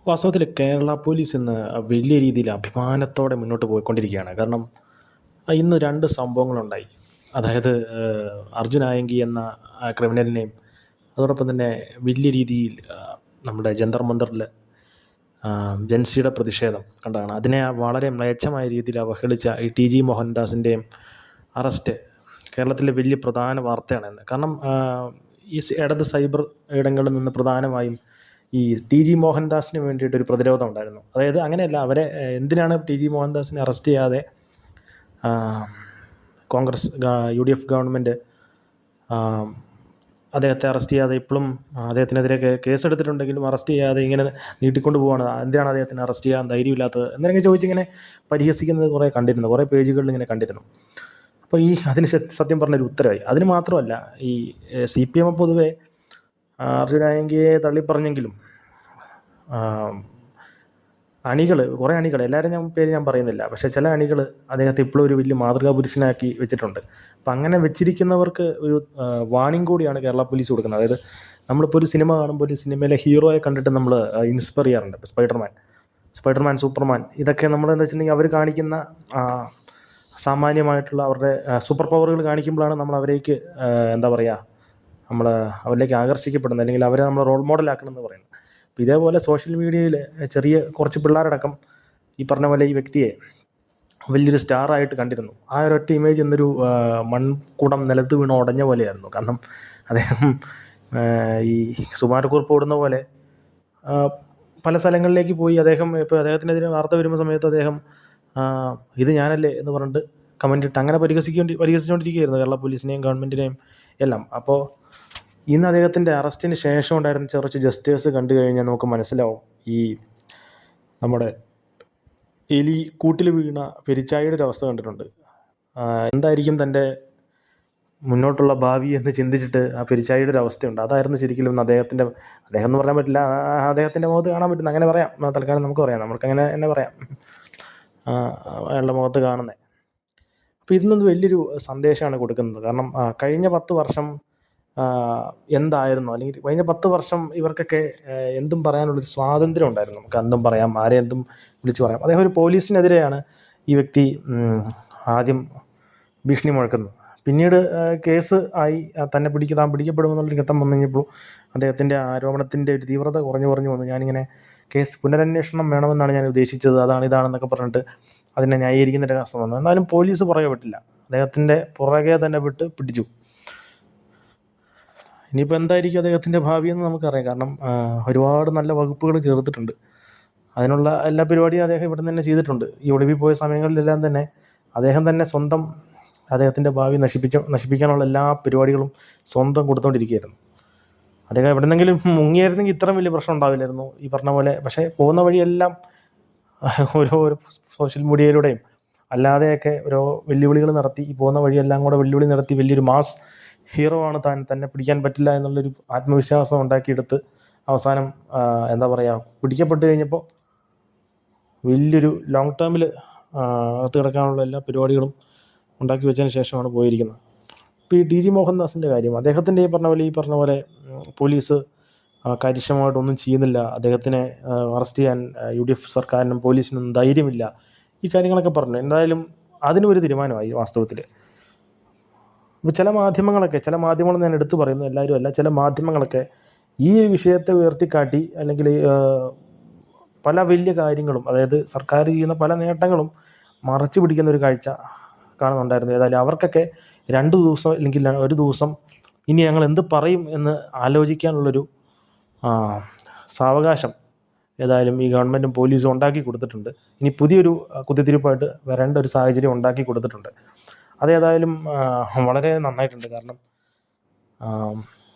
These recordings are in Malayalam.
വാസ്തവത്തിൽ കേരള പോലീസ് ഇന്ന് വലിയ രീതിയിൽ അഭിമാനത്തോടെ മുന്നോട്ട് പോയിക്കൊണ്ടിരിക്കുകയാണ്. കാരണം ഇന്ന് 2 സംഭവങ്ങളുണ്ടായി. അതായത് അർജുൻ ആയങ്കി എന്ന ക്രിമിനലിനെയും അതോടൊപ്പം തന്നെ വലിയ രീതിയിൽ നമ്മുടെ ജന്തർ മന്ദറിൽ ജൻസിയുടെ പ്രതിഷേധം കണ്ടതാണ്. അതിനെ വളരെ മ്ലേച്ഛമായ രീതിയിൽ അവഹേളിച്ച ഈ ടി ജി മോഹൻദാസിൻ്റെയും അറസ്റ്റ് കേരളത്തിലെ വലിയ പ്രധാന വാർത്തയാണെന്ന്. കാരണം ഈ ഇടത് സൈബർ ഇടങ്ങളിൽ നിന്ന് പ്രധാനമായും ഈ ടി ജി മോഹൻദാസിന് വേണ്ടിയിട്ടൊരു പ്രതിരോധം ഉണ്ടായിരുന്നു. അതായത് അങ്ങനെയല്ല, അവരെ എന്തിനാണ് ടി ജി മോഹൻദാസിനെ അറസ്റ്റ് ചെയ്യാതെ കോൺഗ്രസ് UDF ഗവൺമെൻറ് അദ്ദേഹത്തെ അറസ്റ്റ് ചെയ്യാതെ ഇപ്പോഴും അദ്ദേഹത്തിനെതിരെ കേസെടുത്തിട്ടുണ്ടെങ്കിലും അറസ്റ്റ് ചെയ്യാതെ ഇങ്ങനെ നീട്ടിക്കൊണ്ട് പോവാണ്. എന്തിനാണ് അദ്ദേഹത്തിന് അറസ്റ്റ് ചെയ്യാൻ ധൈര്യമില്ലാത്തത് എന്നൊക്കെ ചോദിച്ചിങ്ങനെ പരിഹസിക്കുന്നത് കുറേ കണ്ടിരുന്നു, കുറേ പേജുകളിൽ ഇങ്ങനെ കണ്ടിരുന്നു. അപ്പോൾ അതിന് സത്യം പറഞ്ഞൊരു ഉത്തരവായി. അതിന് മാത്രമല്ല, ഈ CPM പൊതുവെ അർജുൻ ആയങ്കിയെ തള്ളിപ്പറഞ്ഞെങ്കിലും കുറേ അണികൾ, എല്ലാവരും പേര് ഞാൻ പറയുന്നില്ല, പക്ഷേ ചില അണികൾ അദ്ദേഹത്തെ ഇപ്പോഴും ഒരു വലിയ മാതൃകാ പുരുഷനാക്കി വെച്ചിട്ടുണ്ട്. അപ്പം അങ്ങനെ വെച്ചിരിക്കുന്നവർക്ക് ഒരു വാണിംഗ് കൂടിയാണ് കേരള പോലീസ് കൊടുക്കുന്നത്. അതായത് നമ്മളിപ്പോൾ ഒരു സിനിമ കാണുമ്പോൾ ഒരു സിനിമയിലെ ഹീറോയെ കണ്ടിട്ട് നമ്മൾ ഇൻസ്പയർ ചെയ്യാറുണ്ട്. ഇപ്പോൾ സ്പൈഡർമാൻ, സൂപ്പർമാൻ, ഇതൊക്കെ നമ്മളെന്ന് വെച്ചിട്ടുണ്ടെങ്കിൽ അവർ കാണിക്കുന്ന സാമാന്യമായിട്ടുള്ള അവരുടെ സൂപ്പർ പവറുകൾ കാണിക്കുമ്പോഴാണ് നമ്മൾ അവരേക്ക് എന്താ പറയുക, നമ്മൾ അവരിലേക്ക് ആകർഷിക്കപ്പെടുന്നത്, അല്ലെങ്കിൽ അവരെ നമ്മൾ റോൾ മോഡലാക്കണമെന്ന് പറയുന്നത്. അപ്പോൾ ഇതേപോലെ സോഷ്യൽ മീഡിയയിൽ ചെറിയ കുറച്ച് പിള്ളേരടക്കം ഈ പറഞ്ഞ പോലെ ഈ വ്യക്തിയെ വലിയൊരു സ്റ്റാറായിട്ട് കണ്ടിരുന്നു. ആ ഒരൊറ്റ ഇമേജ് എന്നൊരു മൺകുടം നിലത്ത് വീണ് ഉടഞ്ഞ പോലെയായിരുന്നു. കാരണം അദ്ദേഹം ഈ സുമാരക്കുറിപ്പ് ഓടുന്ന പോലെ പല സ്ഥലങ്ങളിലേക്ക് പോയി. ഇപ്പോൾ അദ്ദേഹത്തിനെതിരെ വാർത്ത വരുന്ന സമയത്ത് അദ്ദേഹം ഇത് ഞാനല്ലേ എന്ന് പറഞ്ഞിട്ട് കമൻ്റ് ഇട്ട് അങ്ങനെ പരിഹസിച്ചുകൊണ്ടിരിക്കുകയായിരുന്നു കേരള പോലീസിനെയും ഗവൺമെൻറ്റിനെയും എല്ലാം. അപ്പോൾ ഇന്ന് അദ്ദേഹത്തിൻ്റെ അറസ്റ്റിന് ശേഷം ഉണ്ടായിരുന്ന കുറച്ച് ജസ്റ്റേഴ്സ് കണ്ടു കഴിഞ്ഞാൽ നമുക്ക് മനസ്സിലാവും ഈ നമ്മുടെ എലി കൂട്ടിൽ വീണ പെരിച്ചാഴിയുടെ ഒരു അവസ്ഥ കണ്ടിട്ടുണ്ട്. എന്തായിരിക്കും തൻ്റെ മുന്നോട്ടുള്ള ഭാവി എന്ന് ചിന്തിച്ചിട്ട് ആ പെരിച്ചാഴിയുടെ ഒരു അവസ്ഥയുണ്ട്. അതായിരുന്നു ശരിക്കും അദ്ദേഹം എന്ന് പറയാൻ പറ്റില്ല, അദ്ദേഹത്തിൻ്റെ മുഖത്ത് കാണാൻ പറ്റുന്ന, അങ്ങനെ പറയാം, തൽക്കാലം നമുക്ക് പറയാം, നമ്മൾക്കങ്ങനെ തന്നെ പറയാം, അയാളുടെ മുഖത്ത് കാണുന്നത്. അപ്പോൾ ഇന്നത് വലിയൊരു സന്ദേശമാണ് കൊടുക്കുന്നത്. കാരണം കഴിഞ്ഞ 10 വർഷം എന്തായിരുന്നു, അല്ലെങ്കിൽ കഴിഞ്ഞ 10 വർഷം ഇവർക്കൊക്കെ എന്തും പറയാനുള്ളൊരു സ്വാതന്ത്ര്യം ഉണ്ടായിരുന്നു. നമുക്ക് എന്തും പറയാം, ആരെ എന്തും വിളിച്ചു പറയാം. അദ്ദേഹം ഒരു പോലീസിനെതിരെയാണ് ഈ വ്യക്തി ആദ്യം ഭീഷണി മുഴക്കുന്നത്. പിന്നീട് കേസ് ആയി താൻ പിടിക്കപ്പെടുമെന്നുള്ളൊരു ഘട്ടം വന്നു കഴിഞ്ഞപ്പോൾ അദ്ദേഹത്തിൻ്റെ ആരോപണത്തിൻ്റെ ഒരു തീവ്രത കുറഞ്ഞു വന്നു. ഞാനിങ്ങനെ കേസ് പുനരന്വേഷണം വേണമെന്നാണ് ഞാൻ ഉദ്ദേശിച്ചത്, ഇതാണെന്നൊക്കെ പറഞ്ഞിട്ട് അതിനെ ന്യായീകരിക്കുന്ന ഒരു അവസ്ഥ വന്നു. എന്നാലും പോലീസ് പുറകെ വിട്ടില്ല, അദ്ദേഹത്തിൻ്റെ പുറകെ തന്നെ വിട്ട് പിടിച്ചു. ഇനിയിപ്പോൾ എന്തായിരിക്കും അദ്ദേഹത്തിൻ്റെ ഭാവിയെന്ന് നമുക്കറിയാം. കാരണം ഒരുപാട് നല്ല വകുപ്പുകൾ ചേർത്തിട്ടുണ്ട്. അതിനുള്ള എല്ലാ പരിപാടിയും അദ്ദേഹം ഇവിടെ നിന്ന് തന്നെ ചെയ്തിട്ടുണ്ട്. ഈ ഒളിവിൽ പോയ സമയങ്ങളിലെല്ലാം തന്നെ അദ്ദേഹം തന്നെ സ്വന്തം അദ്ദേഹത്തിൻ്റെ ഭാവി നശിപ്പിക്കാനുള്ള എല്ലാ പരിപാടികളും സ്വന്തം കൊടുത്തുകൊണ്ടിരിക്കുകയായിരുന്നു. അദ്ദേഹം എവിടെന്നെങ്കിലും മുങ്ങിയായിരുന്നെങ്കിൽ ഇത്രയും വലിയ പ്രശ്നം ഉണ്ടാവില്ലായിരുന്നു ഈ പറഞ്ഞ പോലെ. പക്ഷേ പോകുന്ന വഴിയെല്ലാം ഓരോ സോഷ്യൽ മീഡിയയിലൂടെയും അല്ലാതെയൊക്കെ ഓരോ വെല്ലുവിളികൾ നടത്തി, ഈ പോകുന്ന വഴിയെല്ലാം കൂടെ വെല്ലുവിളി നടത്തി വലിയൊരു മാസ് ഹീറോ ആണ് തന്നെ പിടിക്കാൻ പറ്റില്ല എന്നുള്ളൊരു ആത്മവിശ്വാസം ഉണ്ടാക്കിയെടുത്ത് അവസാനം എന്താ പറയുക, പിടിക്കപ്പെട്ട് കഴിഞ്ഞപ്പോൾ വലിയൊരു ലോങ് ടേമിൽ അകത്ത് കിടക്കാനുള്ള എല്ലാ പരിപാടികളും ഉണ്ടാക്കി വെച്ചതിന് ശേഷമാണ് പോയിരിക്കുന്നത്. ഇപ്പോൾ ഈ ടി ജി മോഹൻദാസിൻ്റെ കാര്യം, അദ്ദേഹത്തിൻ്റെ ഈ പറഞ്ഞ പോലെ പോലീസ് കാര്യക്ഷമമായിട്ടൊന്നും ചെയ്യുന്നില്ല, അദ്ദേഹത്തിനെ അറസ്റ്റ് ചെയ്യാൻ UDF സർക്കാരിനും പോലീസിനും ധൈര്യമില്ല, ഈ കാര്യങ്ങളൊക്കെ പറഞ്ഞു. എന്തായാലും അതിനൊരു തീരുമാനമായി വാസ്തവത്തിൽ. ഇപ്പോൾ ചില മാധ്യമങ്ങൾ ഞാൻ എടുത്തു പറയുന്നു, എല്ലാവരും അല്ല, ചില മാധ്യമങ്ങളൊക്കെ ഈ വിഷയത്തെ ഉയർത്തിക്കാട്ടി, അല്ലെങ്കിൽ പല വലിയ കാര്യങ്ങളും, അതായത് സർക്കാർ ചെയ്യുന്ന പല നേട്ടങ്ങളും മറച്ചു പിടിക്കുന്ന ഒരു കാഴ്ച കാണുന്നുണ്ടായിരുന്നു. ഏതായാലും അവർക്കൊക്കെ 2 ദിവസം അല്ലെങ്കിൽ ഒരു ദിവസം ഇനി ഞങ്ങൾ എന്ത് പറയും എന്ന് ആലോചിക്കാനുള്ളൊരു സാവകാശം ഏതായാലും ഈ ഗവൺമെൻറ്റും പോലീസും ഉണ്ടാക്കി കൊടുത്തിട്ടുണ്ട്. ഇനി പുതിയൊരു കുത്തിത്തിരിപ്പായിട്ട് വരേണ്ട ഒരു സാഹചര്യം ഉണ്ടാക്കി കൊടുത്തിട്ടുണ്ട്. അതേതായാലും വളരെ നന്നായിട്ടുണ്ട്. കാരണം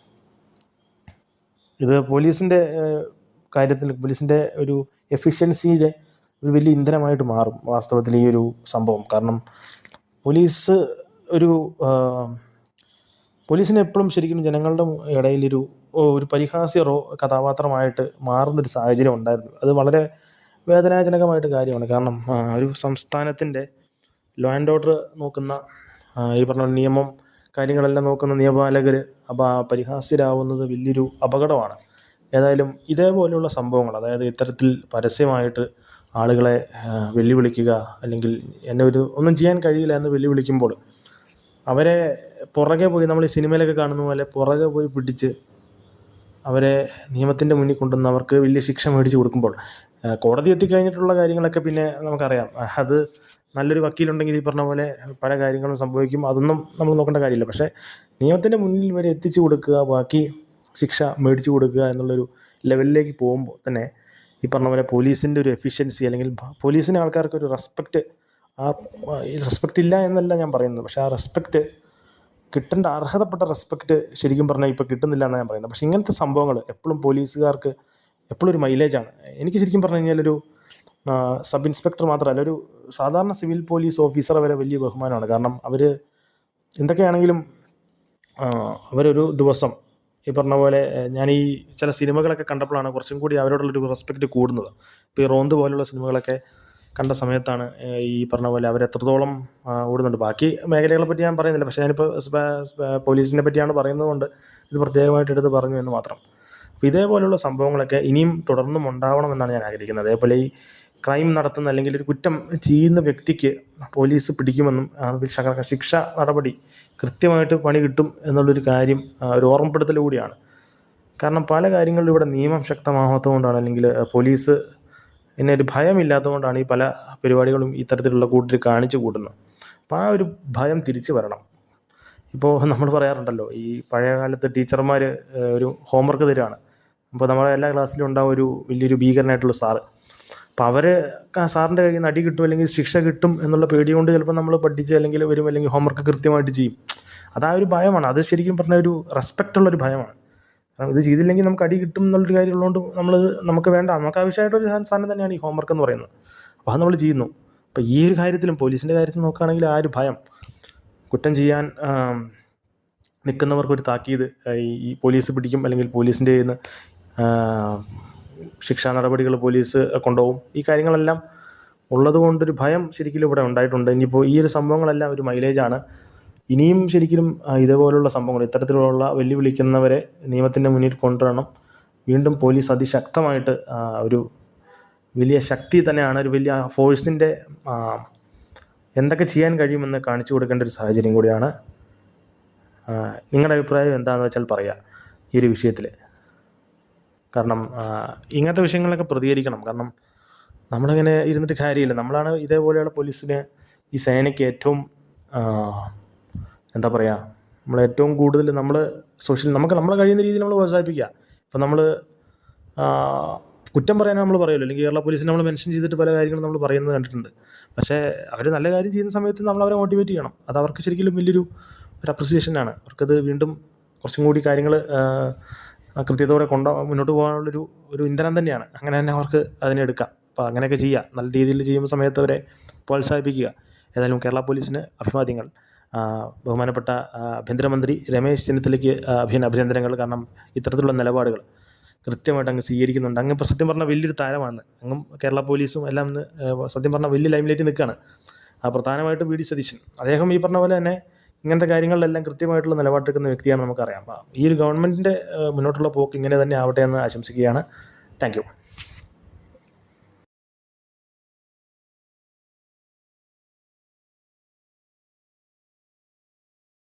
ഇത് പോലീസിൻ്റെ കാര്യത്തിൽ, പോലീസിൻ്റെ ഒരു എഫിഷ്യൻസിയുടെ ഒരു വലിയ ഇന്ധനമായിട്ട് മാറും വാസ്തവത്തിൽ ഈ ഒരു സംഭവം. കാരണം പോലീസിനെ എപ്പോഴും ശരിക്കും ജനങ്ങളുടെ ഇടയിലൊരു പരിഹാസ്യ കഥാപാത്രമായിട്ട് മാറുന്നൊരു സാഹചര്യം ഉണ്ടായിരുന്നു. അത് വളരെ വേദനാജനകമായിട്ട് കാര്യമാണ്. കാരണം ഒരു സംസ്ഥാനത്തിൻ്റെ ലോ ആൻഡ് ഓർഡർ നോക്കുന്ന, ഈ പറഞ്ഞ നിയമം കാര്യങ്ങളെല്ലാം നോക്കുന്ന നിയമപാലകർ പരിഹാസ്യരാവുന്നത് വലിയൊരു അപകടമാണ്. ഏതായാലും ഇതേപോലെയുള്ള സംഭവങ്ങൾ, അതായത് ഇത്തരത്തിൽ പരസ്യമായിട്ട് ആളുകളെ വെല്ലുവിളിക്കുക, അല്ലെങ്കിൽ എന്നെ ഒന്നും ചെയ്യാൻ കഴിയില്ല എന്ന് വെല്ലുവിളിക്കുമ്പോൾ അവരെ പുറകെ പോയി, നമ്മൾ ഈ സിനിമയിലൊക്കെ കാണുന്ന പോലെ പുറകെ പോയി പിടിച്ച് അവരെ നിയമത്തിൻ്റെ മുന്നിൽ കൊണ്ടുവന്ന് അവർക്ക് വലിയ ശിക്ഷ മേടിച്ച് കൊടുക്കുമ്പോൾ, കോടതി എത്തിക്കഴിഞ്ഞിട്ടുള്ള കാര്യങ്ങളൊക്കെ പിന്നെ നമുക്കറിയാം. അത് നല്ലൊരു വക്കീലുണ്ടെങ്കിൽ ഈ പറഞ്ഞ പോലെ പല കാര്യങ്ങളും സംഭവിക്കും, അതൊന്നും നമ്മൾ നോക്കേണ്ട കാര്യമില്ല. പക്ഷേ നിയമത്തിൻ്റെ മുന്നിൽ വരെ എത്തിച്ചു കൊടുക്കുക, ബാക്കി ശിക്ഷ മേടിച്ചു കൊടുക്കുക എന്നുള്ളൊരു ലെവലിലേക്ക് പോകുമ്പോൾ തന്നെ ഈ പറഞ്ഞ പോലെ പോലീസിൻ്റെ ഒരു എഫിഷ്യൻസി, അല്ലെങ്കിൽ പോലീസിന് ആൾക്കാർക്കൊരു റെസ്പെക്റ്റ്, ആ റെസ്പെക്റ്റ് ഇല്ല എന്നല്ല ഞാൻ പറയുന്നത്, പക്ഷേ ആ റെസ്പെക്റ്റ്, കിട്ടേണ്ട അർഹതപ്പെട്ട റെസ്പെക്റ്റ് ശരിക്കും പറഞ്ഞാൽ ഇപ്പോൾ കിട്ടുന്നില്ല എന്നാണ് ഞാൻ പറയുന്നത്. പക്ഷേ ഇങ്ങനത്തെ സംഭവങ്ങൾ എപ്പോഴും പോലീസുകാർക്ക് എപ്പോഴും ഒരു മൈലേജാണ്. എനിക്ക് ശരിക്കും പറഞ്ഞു കഴിഞ്ഞാൽ ഒരു സബ് ഇൻസ്പെക്ടർ മാത്രമല്ല, ഒരു സാധാരണ സിവിൽ പോലീസ് ഓഫീസറെ വരെ വലിയ ബഹുമാനമാണ്. കാരണം അവർ എന്തൊക്കെയാണെങ്കിലും അവരൊരു ദിവസം ഈ പറഞ്ഞ പോലെ, ഞാൻ ഈ ചില സിനിമകളൊക്കെ കണ്ടപ്പോഴാണ് കുറച്ചും കൂടി അവരോടുള്ളൊരു റെസ്പെക്റ്റ് കൂടുന്നത്. ഇപ്പോൾ ഈ റോന്ത് പോലുള്ള സിനിമകളൊക്കെ കണ്ട സമയത്താണ് ഈ പറഞ്ഞ പോലെ അവരെത്രത്തോളം ഓടുന്നുണ്ട്. ബാക്കി മേഖലകളെ പറ്റി ഞാൻ പറയുന്നില്ല, പക്ഷേ ഞാനിപ്പോൾ പോലീസിനെ പറ്റിയാണ് പറയുന്നത് കൊണ്ട് ഇത് പ്രത്യേകമായിട്ട് എടുത്ത് പറഞ്ഞു എന്ന് മാത്രം. അപ്പോൾ ഇതേപോലെയുള്ള സംഭവങ്ങളൊക്കെ ഇനിയും തുടർന്നും ഉണ്ടാവണമെന്നാണ് ഞാൻ ആഗ്രഹിക്കുന്നത്. അതേപോലെ ഈ ക്രൈം നടത്തുന്ന, അല്ലെങ്കിൽ ഒരു കുറ്റം ചെയ്യുന്ന വ്യക്തിക്ക് പോലീസ് പിടിക്കുമെന്നും ശിക്ഷ നടപടി കൃത്യമായിട്ട് പണി കിട്ടും എന്നുള്ളൊരു കാര്യം ഒരു ഓർമ്മപ്പെടുത്തൽ കൂടിയാണ്. കാരണം പല കാര്യങ്ങളിലും ഇവിടെ നിയമം ശക്തമാകാത്തതുകൊണ്ടാണ്, അല്ലെങ്കിൽ പോലീസ് എന്നെ ഒരു ഭയമില്ലാത്തതുകൊണ്ടാണ് ഈ പല പരിപാടികളും ഇത്തരത്തിലുള്ള കൂട്ടർ കാണിച്ചു കൂട്ടുന്നത്. അപ്പോൾ ആ ഒരു ഭയം തിരിച്ചു വരണം. ഇപ്പോൾ നമ്മൾ പറയാറുണ്ടല്ലോ, ഈ പഴയ കാലത്ത് ടീച്ചർമാർ ഒരു ഹോംവർക്ക് തരികയാണ്. അപ്പോൾ നമ്മുടെ എല്ലാ ക്ലാസ്സിലും ഉണ്ടാവും ഒരു വലിയൊരു ഭീകരനായിട്ടുള്ള സാറ്. അപ്പോൾ അവർ സാറിൻ്റെ കയ്യിൽ നിന്ന് അടി കിട്ടും, അല്ലെങ്കിൽ ശിക്ഷ കിട്ടും എന്നുള്ള പേടി കൊണ്ട് ചിലപ്പോൾ നമ്മൾ പഠിച്ച് അല്ലെങ്കിൽ വരും, അല്ലെങ്കിൽ ഹോംവർക്ക് കൃത്യമായിട്ട് ചെയ്യും. അതാ ഒരു ഭയമാണ്. അത് ശരിക്കും പറഞ്ഞ ഒരു റെസ്പെക്റ്റുള്ളൊരു ഭയമാണ്. ഇത് ചെയ്തില്ലെങ്കിൽ നമുക്ക് അടി കിട്ടും എന്നുള്ളൊരു കാര്യം ഉള്ളതുകൊണ്ട് നമുക്ക് വേണ്ട, നമുക്ക് ആവശ്യമായിട്ടൊരു സാധനം തന്നെയാണ് ഈ ഹോംവർക്ക് എന്ന് പറയുന്നത്. അപ്പോൾ അത് നമ്മൾ ചെയ്യുന്നു. അപ്പോൾ ഈ ഒരു കാര്യത്തിലും പോലീസിൻ്റെ കാര്യത്തിൽ നോക്കുകയാണെങ്കിൽ ആ ഒരു ഭയം, കുറ്റം ചെയ്യാൻ നിൽക്കുന്നവർക്കൊരു താക്കീത്, ഈ പോലീസ് പിടിക്കും, അല്ലെങ്കിൽ പോലീസിൻ്റെ കയ്യിൽ നിന്ന് ശിക്ഷാ നടപടികൾ പോലീസ് കൊണ്ടുപോകും, ഈ കാര്യങ്ങളെല്ലാം ഉള്ളത് കൊണ്ടൊരു ഭയം ശരിക്കും ഇവിടെ ഉണ്ടായിട്ടുണ്ട്. ഇനിയിപ്പോൾ ഈ ഒരു സംഭവങ്ങളെല്ലാം ഒരു മൈലേജാണ്. ഇനിയും ശരിക്കും ഇതേപോലുള്ള സംഭവങ്ങൾ, ഇത്തരത്തിലുള്ള വെല്ലുവിളിക്കുന്നവരെ നിയമത്തിൻ്റെ മുന്നിൽ കൊണ്ടുവരണം. വീണ്ടും പോലീസ് അതിശക്തമായിട്ട് ഒരു വലിയ ശക്തി തന്നെയാണ്, ഒരു വലിയ ഫോഴ്സിൻ്റെ എന്തൊക്കെ ചെയ്യാൻ കഴിയുമെന്ന് കാണിച്ചു കൊടുക്കേണ്ട ഒരു സാഹചര്യം കൂടിയാണ്. നിങ്ങളുടെ അഭിപ്രായം എന്താണെന്ന് വെച്ചാൽ പറയുക ഈ ഒരു വിഷയത്തിൽ. കാരണം ഇങ്ങനത്തെ വിഷയങ്ങളൊക്കെ പ്രതികരിക്കണം. കാരണം നമ്മളിങ്ങനെ ഇരുന്നിട്ട് കാര്യമില്ല. നമ്മളാണ് ഇതേപോലെയുള്ള പോലീസിന്, ഈ സേനയ്ക്ക് ഏറ്റവും എന്താ പറയുക, നമ്മളേറ്റവും കൂടുതൽ നമുക്ക് നമ്മളെ കഴിയുന്ന രീതിയിൽ നമ്മൾ പ്രോത്സാഹിപ്പിക്കുക. ഇപ്പം നമ്മൾ കുറ്റം പറയാൻ നമ്മൾ പറയുമല്ലോ, അല്ലെങ്കിൽ കേരള പോലീസിനെ നമ്മൾ മെൻഷൻ ചെയ്തിട്ട് പല കാര്യങ്ങളും നമ്മൾ പറയുന്നത് കണ്ടിട്ടുണ്ട്. പക്ഷേ അവർ നല്ല കാര്യം ചെയ്യുന്ന സമയത്ത് നമ്മൾ അവരെ മോട്ടിവേറ്റ് ചെയ്യണം. അത് അവർക്ക് ശരിക്കും വലിയൊരു അപ്രിസിയേഷനാണ്. അവർക്കത് വീണ്ടും കുറച്ചും കൂടി കാര്യങ്ങൾ കൃത്യത്തോടെ മുന്നോട്ട് പോകാനുള്ളൊരു ഇന്ധനം തന്നെയാണ്. അങ്ങനെ തന്നെ അവർക്ക് അതിനെടുക്കാം. അപ്പോൾ അങ്ങനെയൊക്കെ ചെയ്യുക, നല്ല രീതിയിൽ ചെയ്യുന്ന സമയത്ത് അവരെ പ്രോത്സാഹിപ്പിക്കുക. ഏതായാലും കേരള പോലീസിന് അഭിവാദ്യങ്ങൾ. ബഹുമാനപ്പെട്ട ആഭ്യന്തരമന്ത്രി രമേശ് ചെന്നിത്തലയ്ക്ക് അഭിനന്ദനങ്ങൾ. കാരണം ഇത്തരത്തിലുള്ള നിലപാടുകൾ കൃത്യമായിട്ട് അങ്ങ് സ്വീകരിക്കുന്നുണ്ട്. അങ്ങ് ഇപ്പോൾ സത്യം പറഞ്ഞാൽ വലിയൊരു താരമാണ്. അങ്ങും കേരള പോലീസും എല്ലാം സത്യം പറഞ്ഞാൽ വലിയ ലൈംലൈറ്റ് നിൽക്കുകയാണ്. പ്രധാനമായിട്ടും വി ഡി സതീശൻ, അദ്ദേഹം ഈ പറഞ്ഞ പോലെ തന്നെ ഇങ്ങനത്തെ കാര്യങ്ങളിലെല്ലാം കൃത്യമായിട്ടുള്ള നിലപാടെടുക്കുന്ന വ്യക്തിയാണ്, നമുക്കറിയാം. അപ്പോൾ ഈ ഒരു ഗവൺമെൻറ്റിൻ്റെ മുന്നോട്ടുള്ള പോക്ക് ഇങ്ങനെ തന്നെ ആവട്ടെ എന്ന് ആശംസിക്കുകയാണ്. Thank you.